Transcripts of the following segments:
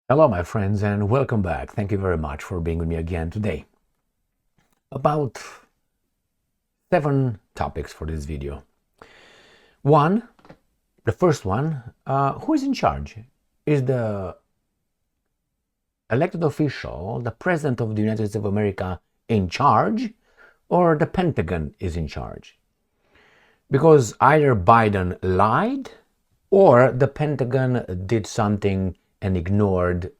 Hello, my friends, and welcome back. Thank you very much for being with me again today. About 7 topics for this video. One, the first one, who is in charge? Is the elected official, the President of the United States of America, in charge, or the Pentagon is in charge? Because either Biden lied or the Pentagon did something and ignored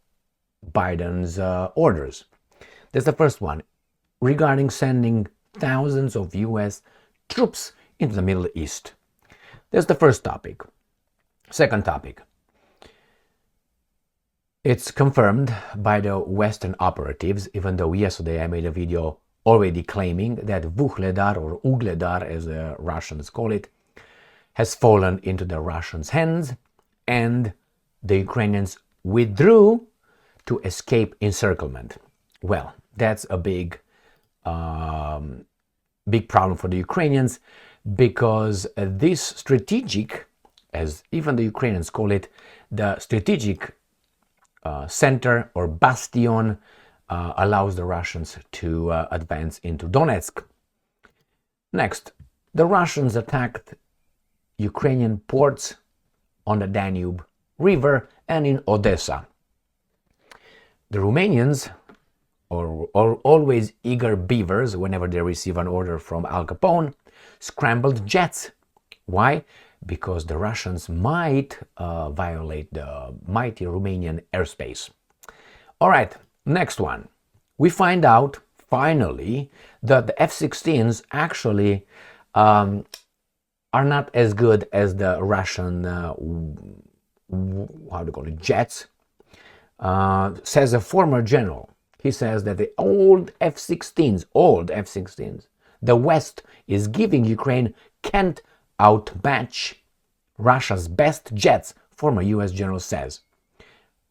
Biden's orders. That's the first one, regarding sending thousands of US troops into the Middle East. That's the first topic. Second topic. It's confirmed by the Western operatives, even though yesterday I made a video already claiming that Vuhledar, or Vugledar as the Russians call it, has fallen into the Russians' hands, and the Ukrainians withdrew to escape encirclement. Well, that's a big problem for the Ukrainians, because this strategic, as even the Ukrainians call it, the strategic center or bastion allows the Russians to advance into Donetsk. Next, the Russians attacked Ukrainian ports on the Danube River and in Odesa. The Romanians are always eager beavers whenever they receive an order from Al Capone, scrambled jets. Why? Because the Russians might violate the mighty Romanian airspace. All right, next one. We find out, finally, that the F-16s actually are not as good as the Russian, jets. Says a former general. He says that the old F-16s, the West is giving Ukraine can't outmatch Russia's best jets, former US general says.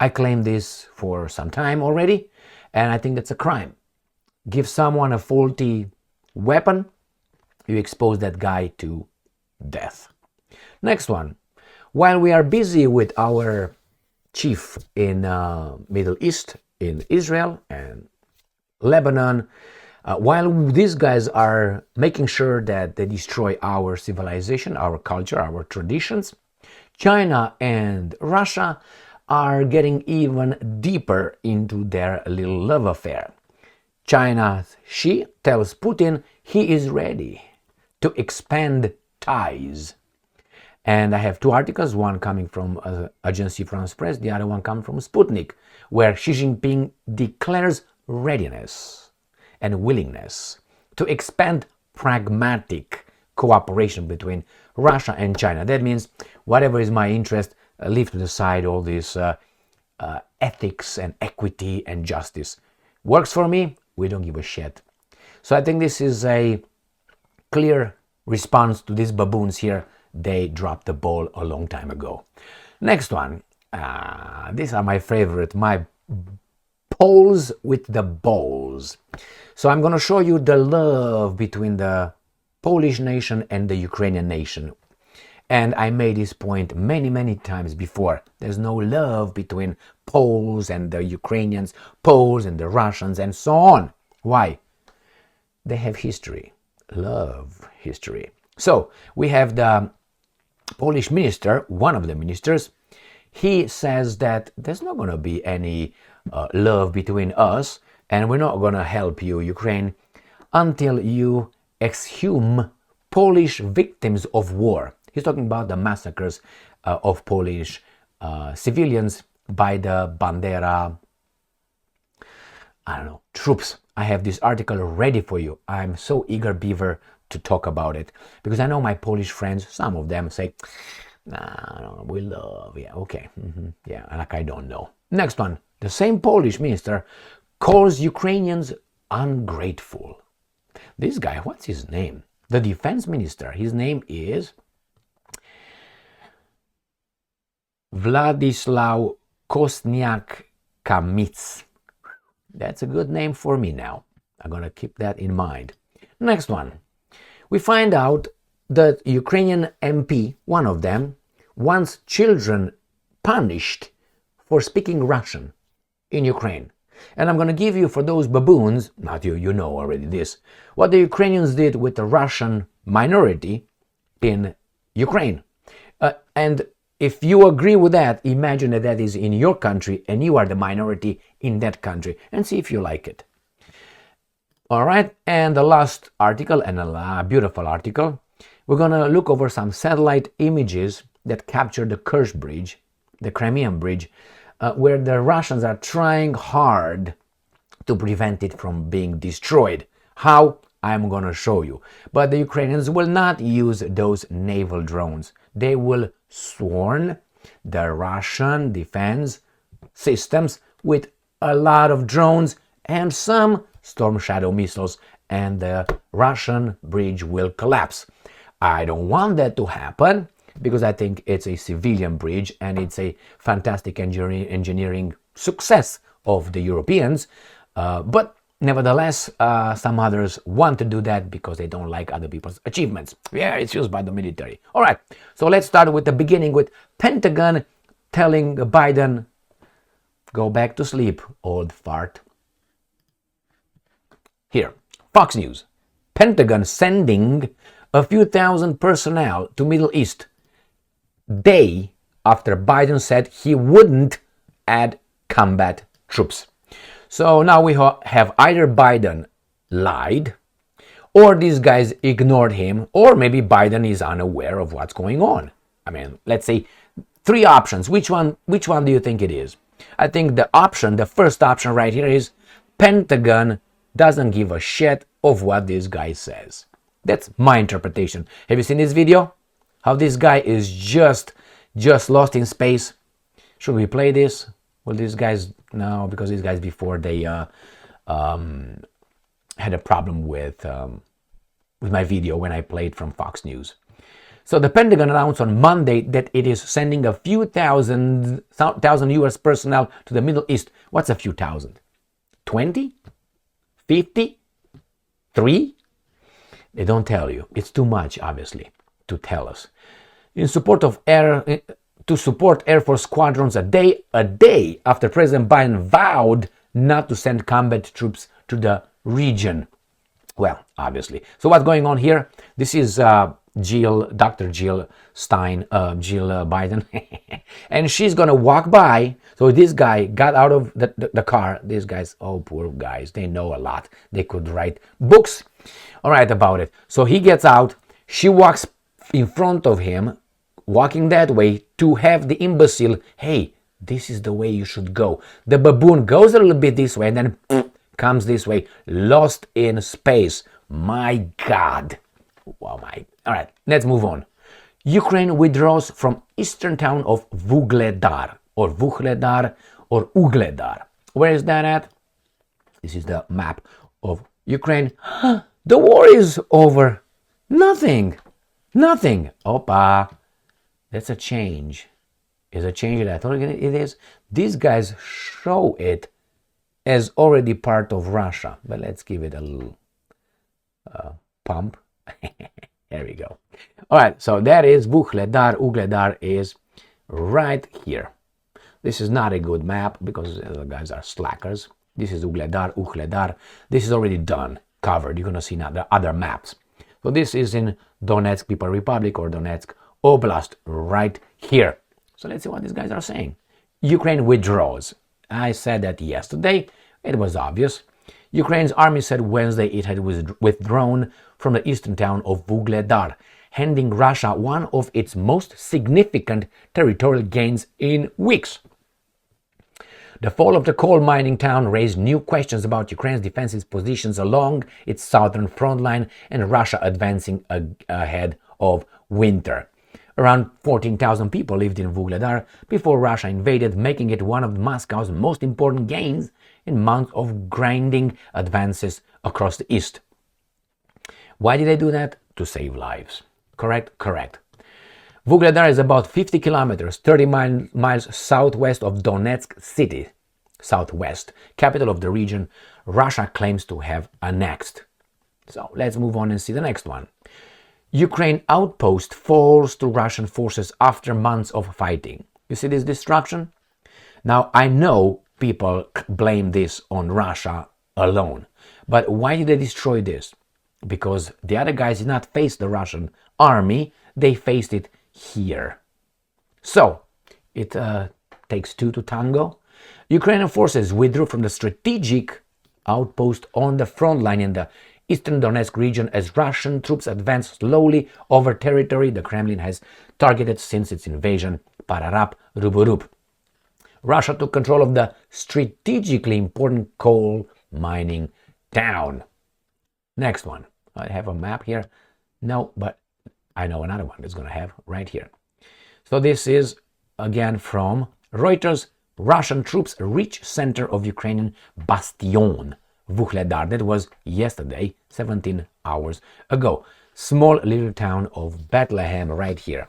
I claim this for some time already, and I think that's a crime. Give someone a faulty weapon, you expose that guy to death. Next one. While we are busy with our chief in Middle East, in Israel and Lebanon, while these guys are making sure that they destroy our civilization, our culture, our traditions, China and Russia are getting even deeper into their little love affair. China's Xi tells Putin he is ready to expand ties. And I have 2 articles, one coming from Agence France Presse, the other one coming from Sputnik, where Xi Jinping declares readiness and willingness to expand pragmatic cooperation between Russia and China. That means whatever is my interest, leave to the side all this ethics and equity and justice. Works for me, we don't give a shit. So I think this is a clear response to these baboons here. They dropped the ball a long time ago. Next one. These are my favorite, my Poles with the balls. So I'm going to show you the love between the Polish nation and the Ukrainian nation. And I made this point many times before. There's no love between Poles and the Ukrainians, Poles and the Russians, and so on. Why? They have history. Love history. So we have the Polish minister, one of the ministers. He says that there's not going to be any love between us, and we're not going to help you, Ukraine, until you exhume Polish victims of war. He's talking about the massacres of Polish civilians by the Bandera, troops. I have this article ready for you. I'm so eager, beaver, to talk about it, because I know my Polish friends, some of them say, nah, we love, yeah, okay, yeah, like I don't know. Next one. The same Polish minister calls Ukrainians ungrateful. This guy, what's his name? The defense minister, his name is Władysław Kosniak-Kamysz. That's a good name for me now. I'm going to keep that in mind. Next one. We find out that Ukrainian MP, one of them, wants children punished for speaking Russian. in Ukraine. And I'm going to give you, for those baboons, not you, you know already this, what the Ukrainians did with the Russian minority in Ukraine. And if you agree with that, imagine that that is in your country and you are the minority in that country, and see if you like it. All right, and the last article, and a beautiful article, we're going to look over some satellite images that capture the Kerch Bridge, the Crimean bridge, where the Russians are trying hard to prevent it from being destroyed. How? I'm going to show you. But the Ukrainians will not use those naval drones. They will swarm the Russian defense systems with a lot of drones and some Storm Shadow missiles, and the Russian bridge will collapse. I don't want that to happen, because I think it's a civilian bridge and it's a fantastic engineering success of the Europeans. But nevertheless, some others want to do that because they don't like other people's achievements. Yeah, it's used by the military. All right, so let's start with the beginning, with Pentagon telling Biden, go back to sleep, old fart. Here, Fox News. Pentagon sending a few thousand personnel to Middle East day after Biden said he wouldn't add combat troops. So now we have either Biden lied, or these guys ignored him, or maybe Biden is unaware of what's going on. I mean, let's say three options. Which one do you think it is? I think the first option right here is Pentagon doesn't give a shit of what this guy says. That's my interpretation. Have you seen this video? How this guy is just lost in space? Should we play this? Well, these guys, no, because these guys before they had a problem with my video when I played from Fox News. So the Pentagon announced on Monday that it is sending a few thousand U.S. personnel to the Middle East. What's a few thousand? 20? 50? 3? They don't tell you. It's too much, obviously, to tell us. To support Air Force squadrons a day after President Biden vowed not to send combat troops to the region. Well, obviously. So what's going on here? This is Dr. Jill Biden, and she's gonna walk by. So this guy got out of the car. These guys, oh, poor guys, they know a lot. They could write books, all right, about it. So he gets out. She walks in front of him, walking that way to have the imbecile, hey, this is the way you should go. The baboon goes a little bit this way and then comes this way, lost in space. My God. Wow, my. All right, let's move on. Ukraine withdraws from eastern town of Vugledar, or Vuhledar, or Vugledar. Where is that at? This is the map of Ukraine. The war is over. Nothing. Opa. That's a change. Is a change that I thought it is. These guys show it as already part of Russia. But let's give it a little pump. There we go. All right, so that is Vuhledar. Vugledar is right here. This is not a good map because the guys are slackers. This is Vugledar. This is already done, covered. You're going to see now the other maps. So this is in Donetsk People Republic, or Donetsk Oblast, right here. So let's see what these guys are saying. Ukraine withdraws. I said that yesterday. It was obvious. Ukraine's army said Wednesday it had withdrawn from the eastern town of Vugledar, handing Russia one of its most significant territorial gains in weeks. The fall of the coal mining town raised new questions about Ukraine's defensive positions along its southern front line and Russia advancing ahead of winter. Around 14,000 people lived in Vugledar before Russia invaded, making it one of Moscow's most important gains in months of grinding advances across the east. Why did they do that? To save lives. Correct? Correct. Vugledar is about 50 kilometers, 30 miles southwest of Donetsk city, southwest, capital of the region Russia claims to have annexed. So let's move on and see the next one. Ukraine outpost falls to Russian forces after months of fighting. You see this destruction? Now I know people blame this on Russia alone. But why did they destroy this? Because the other guys did not face the Russian army, they faced it here. So, it takes two to tango. Ukrainian forces withdrew from the strategic outpost on the front line in the eastern Donetsk region as Russian troops advanced slowly over territory the Kremlin has targeted since its invasion, Pararap, Ruburup. Russia took control of the strategically important coal mining town. Next one. I have a map here. No, but I know another one that's going to have right here. So this is again from Reuters. Russian troops reach center of Ukrainian bastion, Vuhledar. That was yesterday, 17 hours ago. Small little town of Bethlehem right here.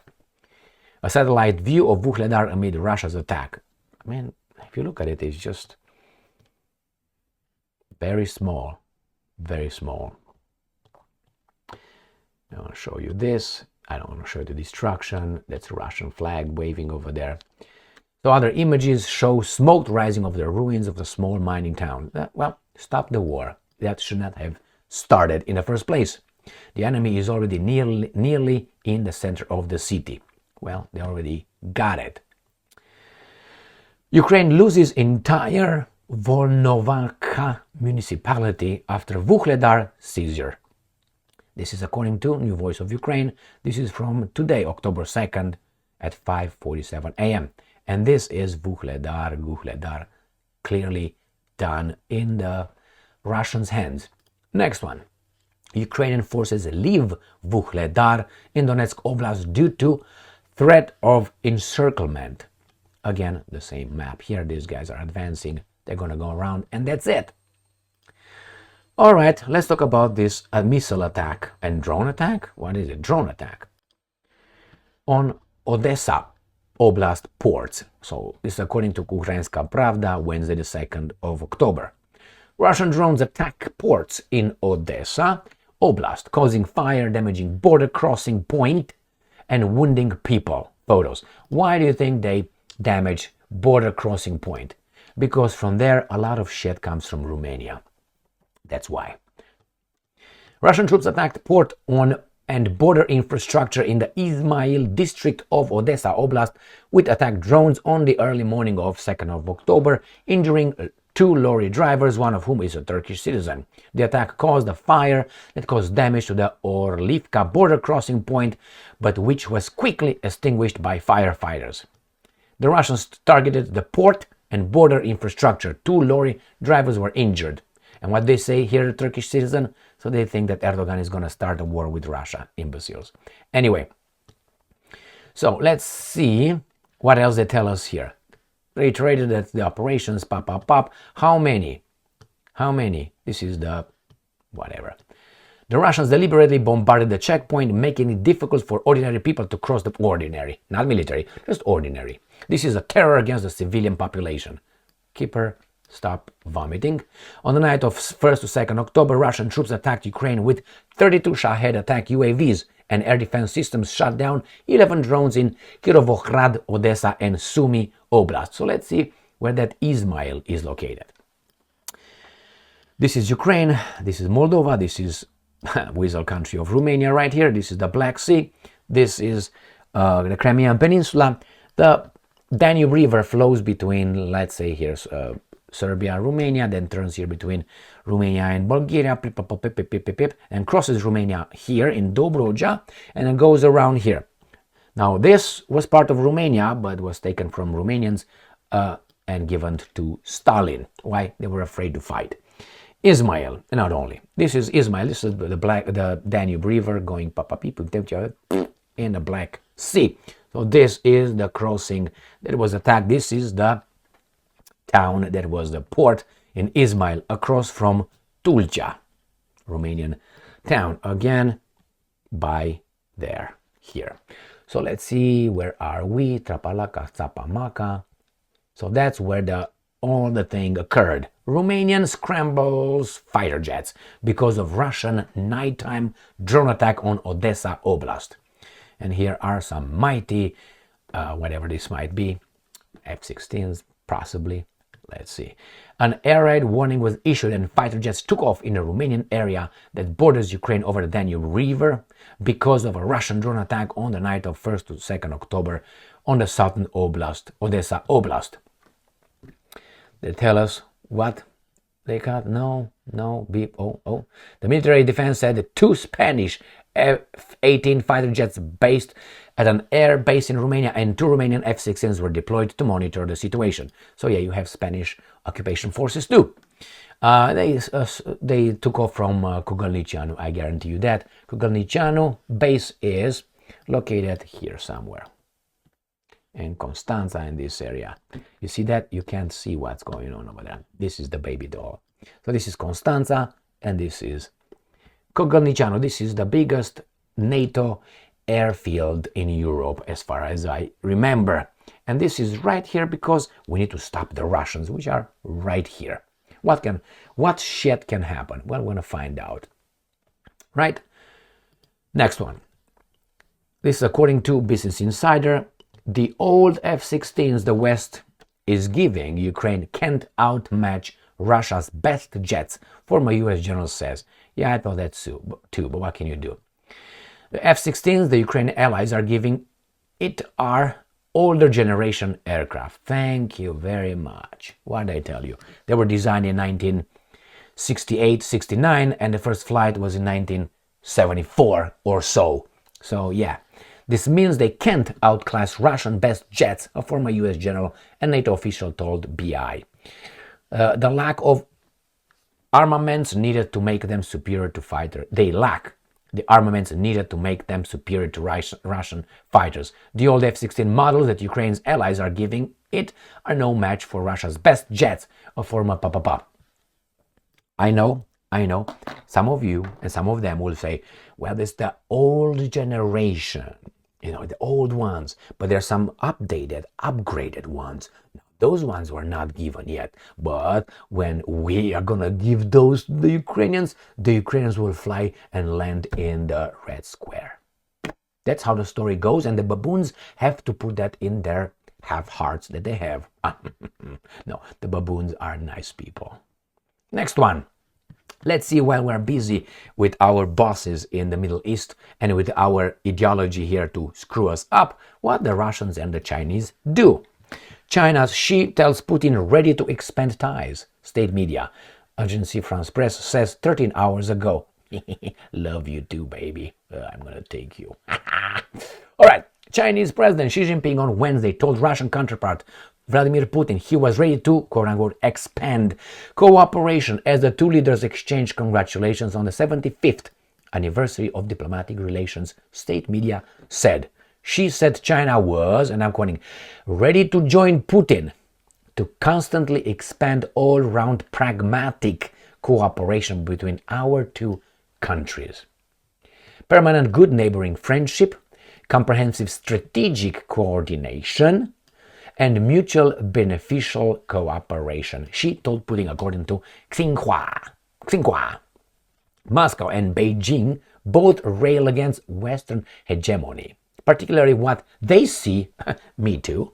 A satellite view of Vuhledar amid Russia's attack. I mean, if you look at it, it's just very small, very small. I want to show you this. I don't want to show you the destruction. That's a Russian flag waving over there. So other images show smoke rising over the ruins of the small mining town. Well, stop the war. That should not have started in the first place. The enemy is already nearly in the center of the city. Well, they already got it. Ukraine loses entire Volnovakha municipality after Vugledar seizure. This is according to New Voice of Ukraine. This is from today, October 2nd at 5:47 a.m. And this is Vugledar, clearly done in the Russians' hands. Next one. Ukrainian forces leave Vuhledar in Donetsk Oblast due to threat of encirclement. Again, the same map here. These guys are advancing. They're going to go around, and that's it. All right, let's talk about this missile attack and drone attack. What is it? Drone attack on Odesa Oblast ports. So this is according to Ukrainska Pravda, Wednesday the 2nd of October. Russian drones attack ports in Odesa Oblast, causing fire, damaging border crossing point, and wounding people. Photos. Why do you think they damage border crossing point? Because from there a lot of shit comes from Romania. That's why. Russian troops attacked port and border infrastructure in the Izmail district of Odesa Oblast with attack drones on the early morning of 2nd of October, injuring two lorry drivers, one of whom is a Turkish citizen. The attack caused a fire that caused damage to the Orlivka border crossing point, but which was quickly extinguished by firefighters. The Russians targeted the port and border infrastructure. Two lorry drivers were injured. And what they say here, Turkish citizen, so they think that Erdogan is going to start a war with Russia, imbeciles. Anyway, so let's see what else they tell us here. Reiterated that the operations, pop. How many? This is the whatever. The Russians deliberately bombarded the checkpoint, making it difficult for ordinary people to cross the ordinary, not military, just ordinary. This is a terror against the civilian population. Keeper, stop vomiting. On the night of 1st to 2nd October, Russian troops attacked Ukraine with 32 Shahed attack UAVs and air defense systems, shot down 11 drones in Kirovohrad, Odessa, and Sumy Oblast. So let's see where that Izmail is located. This is Ukraine, this is Moldova, this is weasel country of Romania right here, this is the Black Sea, this is the Crimean Peninsula. The Danube River flows between, let's say here's Serbia, Romania, then turns here between Romania and Bulgaria, and crosses Romania here in Dobroja, and then goes around here. Now this was part of Romania, but was taken from Romanians and given to Stalin. Why? They were afraid to fight. Izmail, not only. This is Izmail, this is the Danube River going in the Black Sea. So this is the crossing that was attacked. This is the town that was the port in Izmail, across from Tulcea, Romanian town, again by there, here. So let's see, where are we? Trapalaca, Țapamaca. So that's where all the thing occurred. Romanian scrambles fighter jets because of Russian nighttime drone attack on Odesa Oblast. And here are some mighty, whatever this might be, F-16s, possibly, Let's see. An air raid warning was issued and fighter jets took off in a Romanian area that borders Ukraine over the Danube River because of a Russian drone attack on the night of 1st to 2nd October on the southern Oblast, Odesa Oblast. They tell us what they got? No, beep, oh. The military defense said that 2 Spanish F-18 fighter jets based at an air base in Romania and 2 Romanian F-16s were deployed to monitor the situation. So yeah, you have Spanish occupation forces too. They took off from Cugalnicianu, I guarantee you that. Cugalnicianu base is located here somewhere. And Constanța in this area. You see that? You can't see what's going on over there. This is the baby doll. So this is Constanța and this is Cugalnicianu. This is the biggest NATO airfield in Europe as far as I remember. And this is right here because we need to stop the Russians, which are right here. What shit can happen? Well, we're gonna find out. Right? Next one. This is according to Business Insider. The old F-16s the West is giving Ukraine can't outmatch Russia's best jets, former US general says. Yeah, I thought that too, but what can you do? The F-16s the Ukrainian allies are giving it are older generation aircraft. Thank you very much. What did I tell you? They were designed in 1968-69 and the first flight was in 1974 or so. So yeah. This means they can't outclass Russian best jets, a former US general and NATO official told BI. The lack of armaments needed to make them superior to fighters. They lack the armaments needed to make them superior to Russian fighters. The old F-16 models that Ukraine's allies are giving it are no match for Russia's best jets, a former papa. I know. Some of you and some of them will say, well, it's the old generation. The old ones, but there's some upgraded ones. Those ones were not given yet, but when we are gonna give those to the Ukrainians will fly and land in the Red Square. That's how the story goes, and the baboons have to put that in their half-hearts that they have. No, the baboons are nice people. Next one. Let's see, while we're busy with our bosses in the Middle East and with our ideology here to screw us up, what the Russians and the Chinese do. China's Xi tells Putin ready to expand ties. State media. Agency France Press says 13 hours ago. Love you too, baby. I'm gonna take you. All right. Chinese President Xi Jinping on Wednesday told Russian counterpart Vladimir Putin he was ready to, quote-unquote, expand cooperation as the two leaders exchanged congratulations on the 75th anniversary of diplomatic relations, state media said. She said China was, and I'm quoting, ready to join Putin to constantly expand all-round pragmatic cooperation between our two countries. Permanent good neighboring friendship, comprehensive strategic coordination, and mutual beneficial cooperation, she told Putin, according to Xinhua. Moscow and Beijing both rail against Western hegemony, particularly what they see, me too,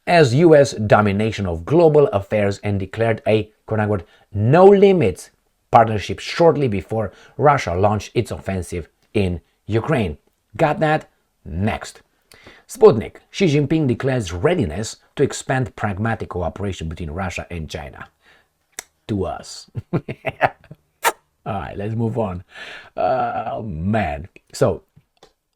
as US domination of global affairs, and declared a, quote-unquote, no-limits partnership shortly before Russia launched its offensive in Ukraine. Got that? Next. Sputnik. Xi Jinping declares readiness to expand pragmatic cooperation between Russia and China. To us. All right, let's move on. Oh, man. So,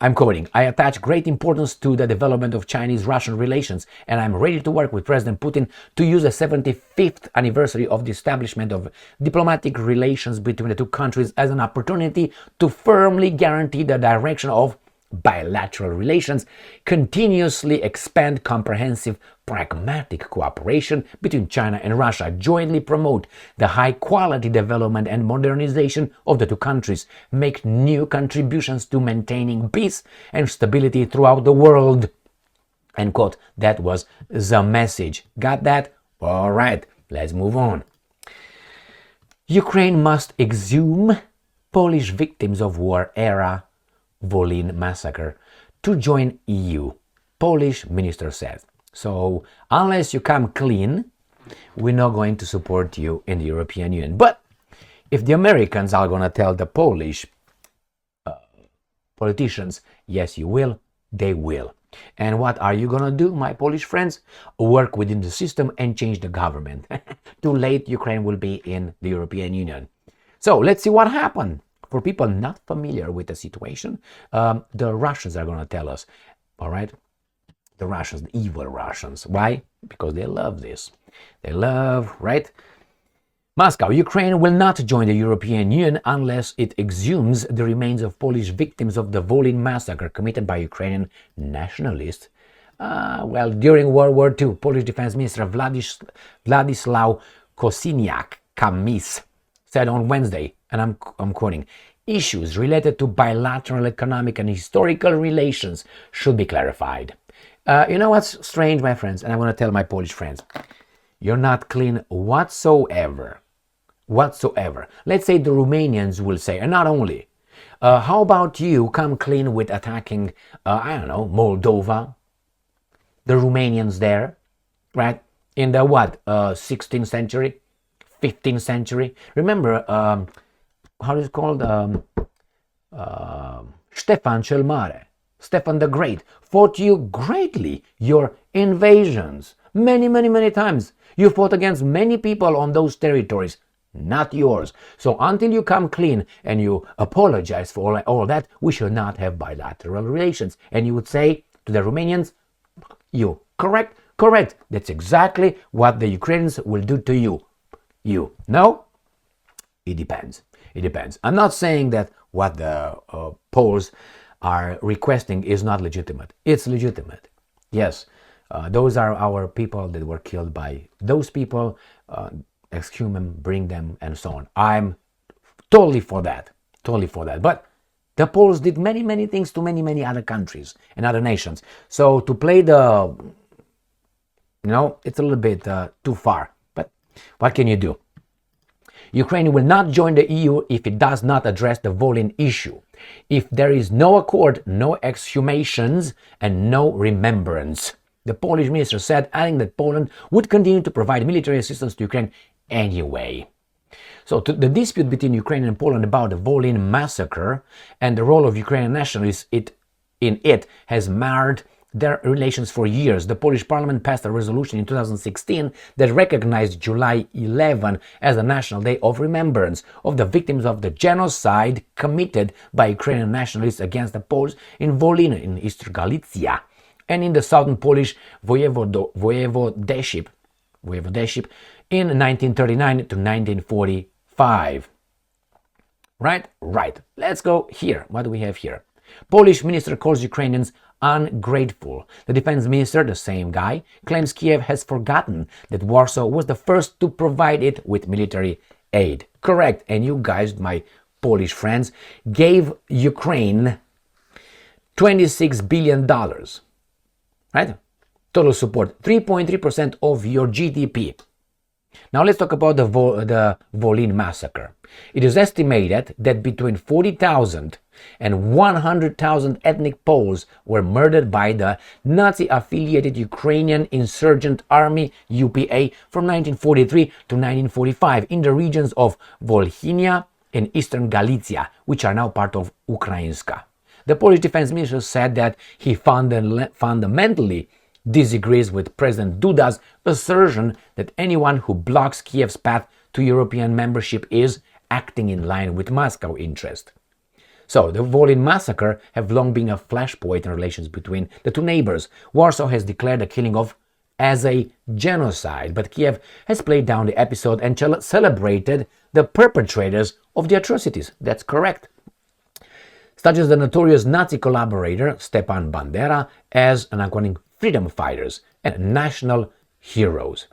I'm quoting, I attach great importance to the development of Chinese-Russian relations, and I'm ready to work with President Putin to use the 75th anniversary of the establishment of diplomatic relations between the two countries as an opportunity to firmly guarantee the direction of bilateral relations, continuously expand comprehensive pragmatic cooperation between China and Russia, jointly promote the high-quality development and modernization of the two countries, make new contributions to maintaining peace and stability throughout the world. End quote. That was the message. Got that? All right, let's move on. Ukraine must exhume Polish victims of war-era Volyn massacre to join EU, Polish minister said. So unless you come clean we're not going to support you in the European Union. But if the Americans are going to tell the Polish politicians, yes, you will, they will. And what are you going to do, my Polish friends? Work within the system and change the government. Too late, Ukraine will be in the European Union. So let's see what happened. For people not familiar with the situation, the Russians are going to tell us, all right? The Russians, the evil Russians. Why? Because they love this. They love, right? Moscow, Ukraine will not join the European Union unless it exhumes the remains of Polish victims of the Volyn massacre committed by Ukrainian nationalists. During World War II, Polish Defense Minister Władysław Kosiniak-Kamysz said on Wednesday, and I'm quoting, issues related to bilateral economic and historical relations should be clarified. You know what's strange, my friends, and I want to tell my Polish friends, you're not clean whatsoever. Let's say the Romanians will say, and not only, how about you come clean with attacking, Moldova, the Romanians there, right? In the 16th century, 15th century. Remember, how is it called? Stefan cel Mare, Stefan the Great, fought you greatly, your invasions, many times. You fought against many people on those territories, not yours. So until you come clean and you apologize for all that, we should not have bilateral relations. And you would say to the Romanians, you, correct? That's exactly what the Ukrainians will do to you. You, no? It depends. I'm not saying that what the Poles are requesting is not legitimate. It's legitimate. Yes, those are our people that were killed by those people. Exhume them, bring them, and so on. I'm totally for that. But the Poles did many things to many other countries and other nations. So to play it's a little bit too far. But what can you do? Ukraine will not join the EU if it does not address the Volyn issue. If there is no accord, no exhumations, and no remembrance. The Polish minister said, adding that Poland would continue to provide military assistance to Ukraine anyway. So the dispute between Ukraine and Poland about the Volyn massacre and the role of Ukrainian nationalists in it has marred their relations for years. The Polish parliament passed a resolution in 2016 that recognized July 11 as a national day of remembrance of the victims of the genocide committed by Ukrainian nationalists against the Poles in Volyn in Eastern Galicia and in the southern Polish voivodeship in 1939 to 1945. Right. Let's go here. What do we have here? Polish minister calls Ukrainians ungrateful. The defense minister, the same guy, claims Kiev has forgotten that Warsaw was the first to provide it with military aid. Correct. And you guys, my Polish friends, gave Ukraine $26 billion. Right? Total support, 3.3% of your GDP. Now let's talk about the Volyn massacre. It is estimated that between 40,000 and 100,000 ethnic Poles were murdered by the Nazi-affiliated Ukrainian Insurgent Army UPA from 1943 to 1945 in the regions of Volhynia and Eastern Galicia, which are now part of Ukrainska. The Polish defense minister said that he fundamentally disagrees with President Duda's assertion that anyone who blocks Kiev's path to European membership is acting in line with Moscow interest. So, the Volyn massacre have long been a flashpoint in relations between the two neighbors. Warsaw has declared the killing as a genocide, but Kiev has played down the episode and celebrated the perpetrators of the atrocities. That's correct. Such as the notorious Nazi collaborator Stepan Bandera as, and I'm quoting, freedom fighters and national heroes.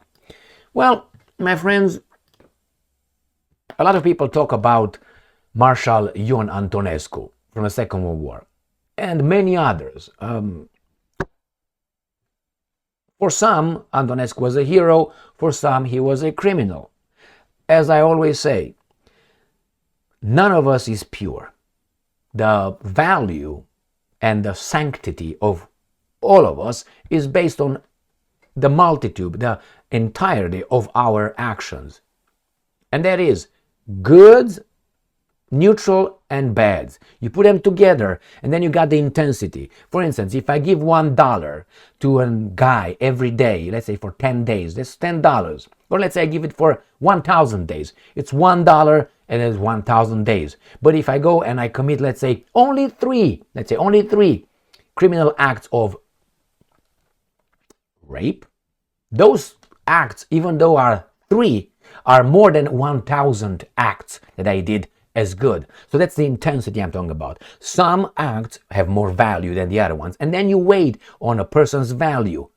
Well, my friends, a lot of people talk about Marshal Ion Antonescu from the Second World War and many others. For some, Antonescu was a hero. For some, he was a criminal. As I always say, none of us is pure. The value and the sanctity of all of us is based on the multitude, the entirety of our actions. And that is goods, neutral, and bads. You put them together and then you got the intensity. For instance, if I give $1 to a guy every day, let's say for 10 days, that's $10. Or let's say I give it for 1,000 days. It's $1 and it's 1,000 days. But if I go and I commit, let's say only three criminal acts of rape, those acts, even though are 3, are more than 1,000 acts that I did as good. So that's the intensity I'm talking about. Some acts have more value than the other ones, and then you weigh on a person's value.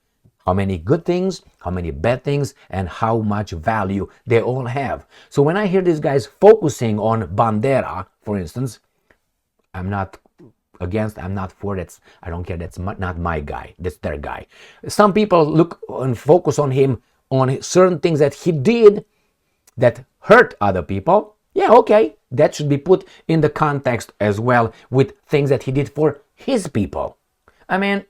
How many good things, how many bad things, and how much value they all have. So when I hear these guys focusing on Bandera, for instance, I'm not against, I'm not for, I don't care, that's not my guy, that's their guy. Some people look and focus on him on certain things that he did that hurt other people. Yeah, okay, that should be put in the context as well with things that he did for his people. I mean,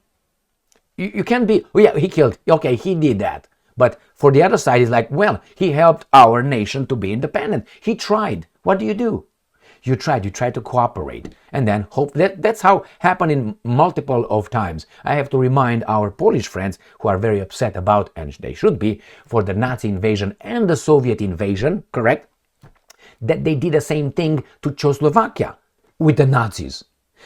you can't be, oh yeah, he killed, okay, he did that. But for the other side, it's like, well, he helped our nation to be independent. He tried. What do? You tried to cooperate. And then hope that's how happened in multiple of times. I have to remind our Polish friends who are very upset about, and they should be, for the Nazi invasion and the Soviet invasion, correct? That they did the same thing to Czechoslovakia with the Nazis.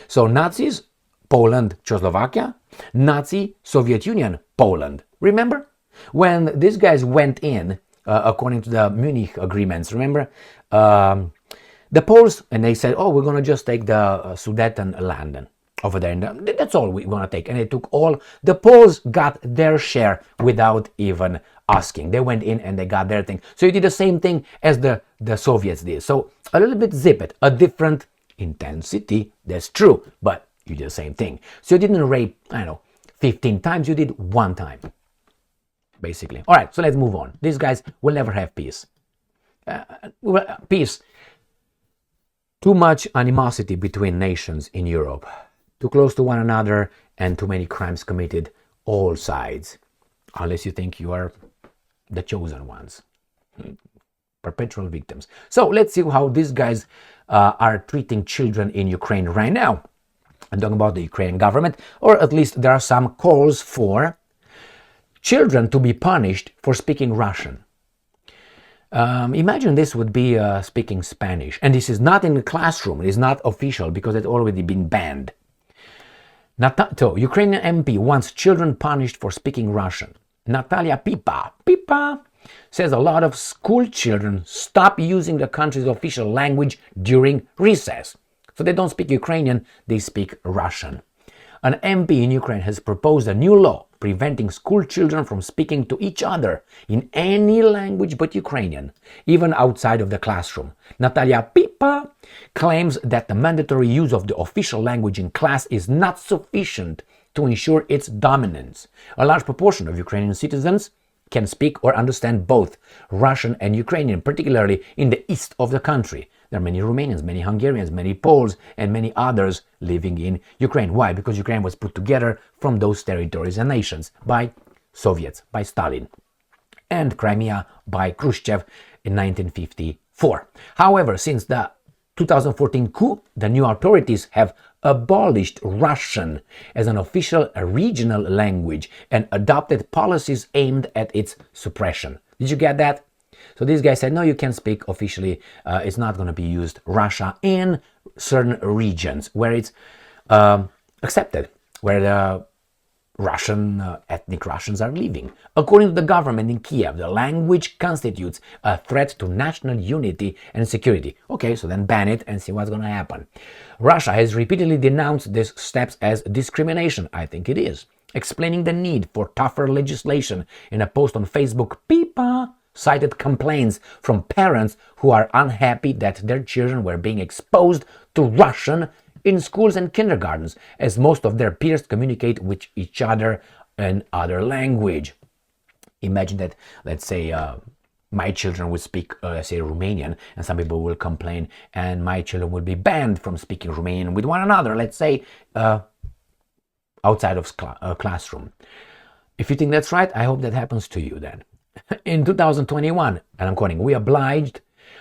So Nazis, Poland, Czechoslovakia, Nazi, Soviet Union, Poland. Remember? When these guys went in, according to the Munich agreements, remember? The Poles, and they said, oh, we're going to just take the Sudetenland over there. And that's all we're going to take. And they took all, the Poles got their share without even asking. They went in and they got their thing. So you did the same thing as the Soviets did. So a little bit zip it, a different intensity, that's true, but you did the same thing. So you didn't rape, 15 times, you did 1 time, basically. All right, so let's move on. These guys will never have peace. Peace. Too much animosity between nations in Europe. Too close to one another and too many crimes committed, all sides. Unless you think you are the chosen ones. Perpetual victims. So let's see how these guys are treating children in Ukraine right now. I'm talking about the Ukrainian government, or at least there are some calls for children to be punished for speaking Russian. Imagine this would be speaking Spanish, and this is not in the classroom, it is not official because it's already been banned. So, Ukrainian MP wants children punished for speaking Russian. Natalia Pipa says a lot of school children stop using the country's official language during recess. So they don't speak Ukrainian, they speak Russian. An MP in Ukraine has proposed a new law preventing school children from speaking to each other in any language but Ukrainian, even outside of the classroom. Natalia Pipa claims that the mandatory use of the official language in class is not sufficient to ensure its dominance. A large proportion of Ukrainian citizens can speak or understand both Russian and Ukrainian, particularly in the east of the country. There are many Romanians, many Hungarians, many Poles, and many others living in Ukraine. Why? Because Ukraine was put together from those territories and nations by Soviets, by Stalin, and Crimea by Khrushchev in 1954. However, since the 2014 coup, the new authorities have abolished Russian as an official regional language and adopted policies aimed at its suppression. Did you get that? So this guy said, no, you can't speak officially. It's not going to be used Russia in certain regions where it's accepted, where the ethnic Russians are living. According to the government in Kiev, the language constitutes a threat to national unity and security. Okay, so then ban it and see what's going to happen. Russia has repeatedly denounced these steps as discrimination. I think it is. Explaining the need for tougher legislation in a post on Facebook, Pipa cited complaints from parents who are unhappy that their children were being exposed to Russian in schools and kindergartens, as most of their peers communicate with each other in other language. Imagine that, let's say, my children would speak, let's say, Romanian, and some people will complain, and my children would be banned from speaking Romanian with one another, let's say, outside of classroom. If you think that's right, I hope that happens to you then. In 2021, and I'm quoting, we obliged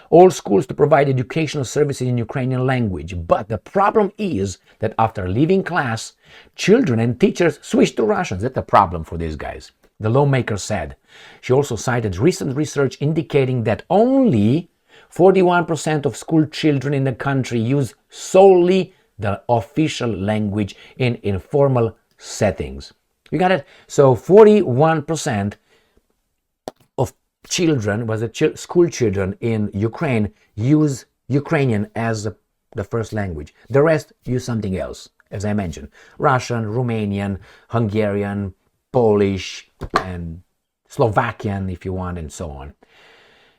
all schools to provide educational services in Ukrainian language. But the problem is that after leaving class, children and teachers switched to Russian. That's a problem for these guys, the lawmaker said. She also cited recent research indicating that only 41% of school children in the country use solely the official language in informal settings. You got it? So 41% of children, school children in Ukraine, use Ukrainian as the first language. The rest use something else, as I mentioned. Russian, Romanian, Hungarian, Polish, and Slovakian, if you want, and so on.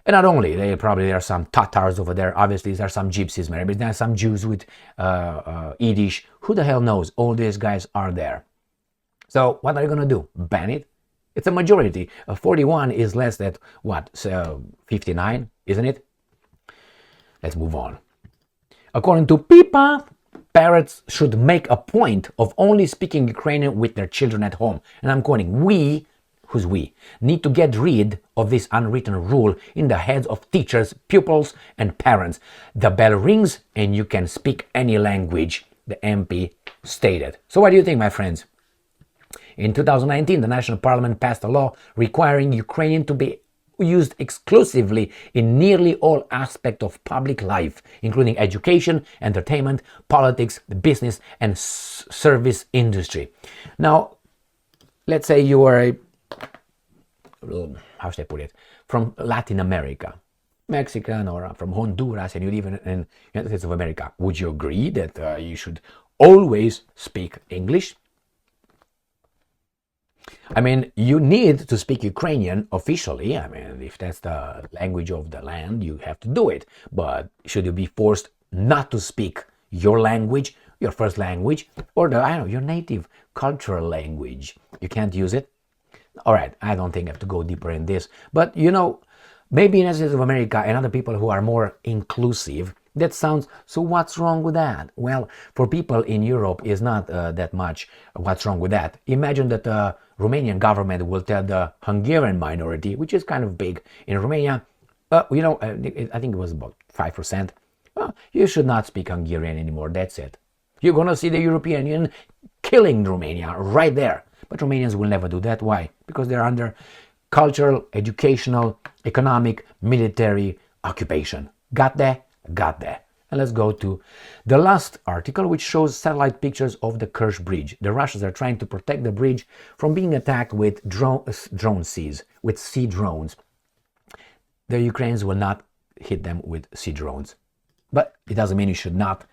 And not only, there are some Tatars over there. Obviously, there are some Gypsies, maybe there are some Jews with Yiddish. Who the hell knows? All these guys are there. So what are you going to do? Ban it? It's a majority. 41 is less than, what, 59, isn't it? Let's move on. According to Pipa, parents should make a point of only speaking Ukrainian with their children at home. And I'm quoting, we, who's we, need to get rid of this unwritten rule in the heads of teachers, pupils, and parents. The bell rings and you can speak any language, the MP stated. So what do you think, my friends? In 2019, the National Parliament passed a law requiring Ukrainian to be used exclusively in nearly all aspects of public life, including education, entertainment, politics, the business, and service industry. Now, let's say you are how should I put it, from Latin America, Mexican, or from Honduras, and you live in the United States of America. Would you agree that you should always speak English? I mean, you need to speak Ukrainian officially. I mean, if that's the language of the land, you have to do it. But should you be forced not to speak your language, your first language, or your native cultural language? You can't use it? All right, I don't think I have to go deeper in this. But, maybe in the United States of America and other people who are more inclusive, that sounds, so what's wrong with that? Well, for people in Europe, is not that much what's wrong with that. Imagine that the Romanian government will tell the Hungarian minority, which is kind of big in Romania, I think it was about 5%, you should not speak Hungarian anymore, that's it. You're going to see the European Union killing Romania right there. But Romanians will never do that. Why? Because they're under cultural, educational, economic, military occupation. Got that? Got that. And let's go to the last article, which shows satellite pictures of the Kerch Bridge. The Russians are trying to protect the bridge from being attacked with sea drones. The Ukrainians will not hit them with sea drones. But it doesn't mean you should not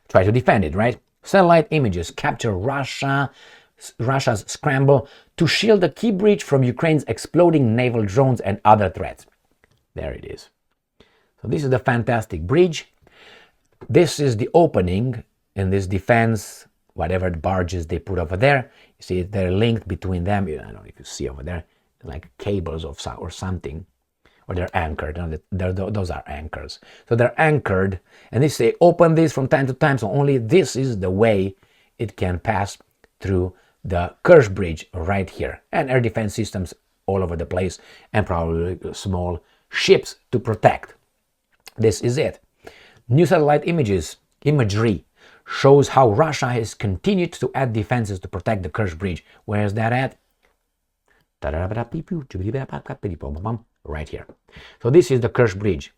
try to defend it, right? Satellite images capture Russia's scramble to shield the key bridge from Ukraine's exploding naval drones and other threats. There it is. So this is the fantastic bridge. This is the opening in this defense, whatever barges they put over there. You see they're linked between them. I don't know if you see over there, like cables or something, or they're anchored. Those are anchors. So they're anchored, and they open this from time to time. So only this is the way it can pass through the Kerch Bridge right here, and air defense systems all over the place, and probably small ships to protect. This is it. New satellite imagery shows how Russia has continued to add defenses to protect the Kerch Bridge. Where is that at? Right here. So this is the Kerch Bridge.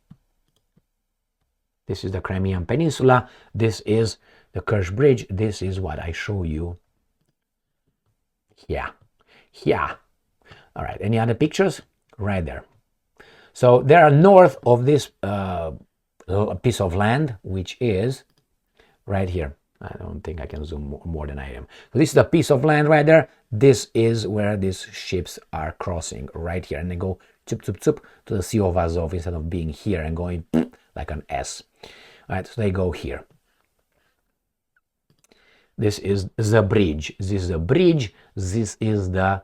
This is the Crimean Peninsula. This is the Kerch Bridge. This is what I show you. Yeah. All right. Any other pictures? Right there. So they are north of this piece of land, which is right here. I don't think I can zoom more than I am. So this is a piece of land right there. This is where these ships are crossing right here, and they go chup to the Sea of Azov instead of being here and going like an S. All right, so they go here. This is the bridge. This is the bridge. This is the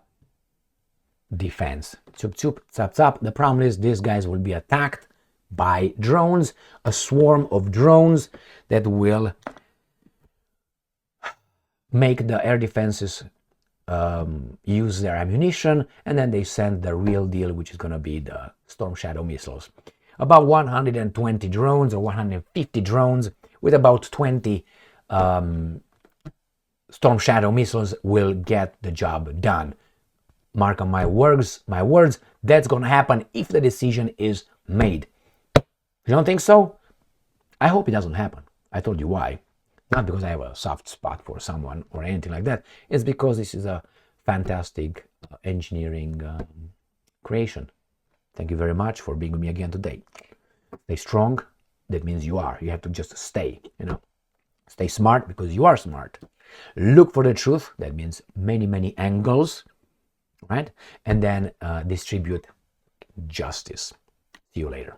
defense. Chup, zap. The problem is these guys will be attacked by drones, a swarm of drones that will make the air defenses use their ammunition, and then they send the real deal, which is going to be the Storm Shadow missiles. About 120 drones or 150 drones with about 20 Storm Shadow missiles will get the job done. Mark on my words, that's going to happen if the decision is made. You don't think so? I hope it doesn't happen. I told you why. Not because I have a soft spot for someone or anything like that. It's because this is a fantastic engineering creation. Thank you very much for being with me again today. Stay strong. That means you are. You have to just stay, Stay smart because you are smart. Look for the truth. That means many, many angles, right? And then distribute justice. See you later.